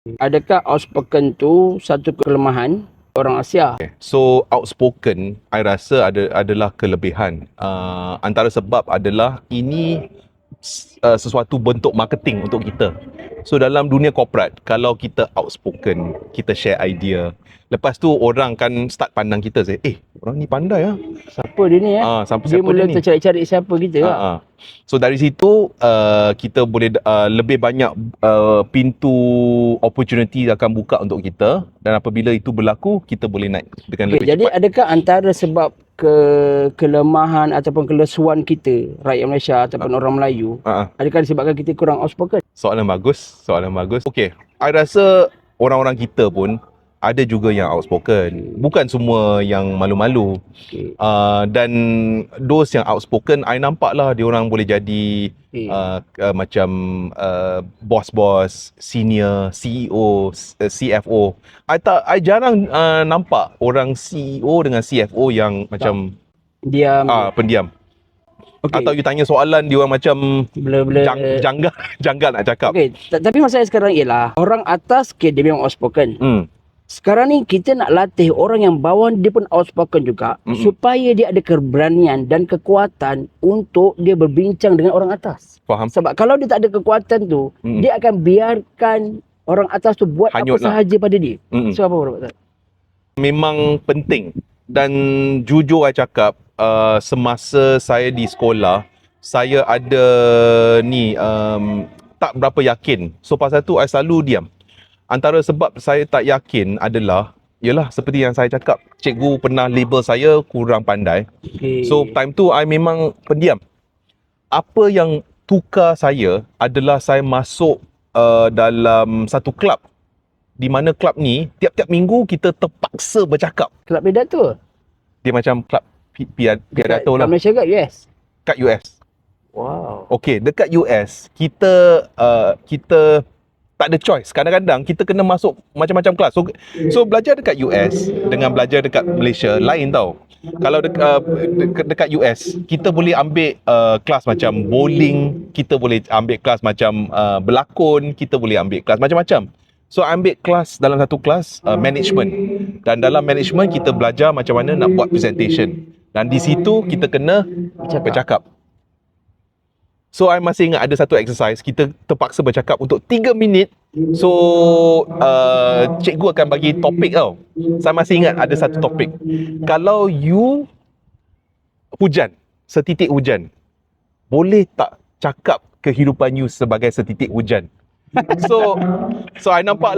Adakah outspoken tu satu kelemahan orang Asia? So outspoken, I rasa adalah kelebihan. Antara sebab adalah ini sesuatu bentuk marketing untuk kita. So dalam dunia korporat, kalau kita outspoken, kita share idea, lepas tu orang kan start pandang kita, orang ni pandai lah. Siapa dia ni Siapa dia mula dia ni? tercari-cari siapa kita lah. So dari situ kita boleh lebih banyak pintu opportunity akan buka untuk kita, dan apabila itu berlaku, kita boleh naik dengan lebih Jadi cepat. adakah antara sebab kelemahan ataupun kelesuan kita rakyat Malaysia ataupun orang Melayu, adakah disebabkan kita kurang outspoken? Soalan bagus. Okey, I rasa orang-orang kita pun ada juga yang outspoken. Bukan semua yang malu-malu. Dan those yang outspoken, I nampak lah dia orang boleh jadi macam bos-bos, senior, CEO, CFO. I jarang nampak orang CEO dengan CFO yang macam diam, pendiam. Atau you tanya soalan, dia orang macam janggal nak cakap. Tapi masalah sekarang ialah orang atas dia memang outspoken. Sekarang ni kita nak latih orang yang bawah dia pun outspoken juga, supaya dia ada keberanian dan kekuatan untuk dia berbincang dengan orang atas. Faham? Sebab kalau dia tak ada kekuatan tu, dia akan biarkan orang atas tu buat hanyut apa sahaja pada dia. So apa pendapat? Memang penting. Dan jujur saya cakap, semasa saya di sekolah, saya ada tak berapa yakin. So pasal tu saya selalu diam. Antara sebab saya tak yakin adalah, yalah seperti yang saya cakap, cikgu pernah label saya kurang pandai. So time tu I memang pendiam. Apa yang tukar saya adalah saya masuk dalam satu kelab, di mana kelab ni tiap-tiap minggu kita terpaksa bercakap. Kelab pidato? Dia macam kelab pidato lah. Kat Malaysia kat US? Kat US. Wow. Okey, dekat US kita tak ada choice. Kadang-kadang kita kena masuk macam-macam kelas. So belajar dekat US dengan belajar dekat Malaysia lain tau. Kalau dekat US, kita boleh ambil kelas macam bowling, kita boleh ambil kelas macam berlakon, kita boleh ambil kelas macam-macam. So ambil kelas, dalam satu kelas management. Dan dalam management kita belajar macam mana nak buat presentation. Dan di situ kita kena bercakap. So I masih ingat ada satu exercise, kita terpaksa bercakap untuk 3 minit. So cikgu akan bagi topik tau. Saya masih ingat ada satu topik. Kalau you hujan, setitik hujan, boleh tak cakap kehidupan you sebagai setitik hujan? So I nampak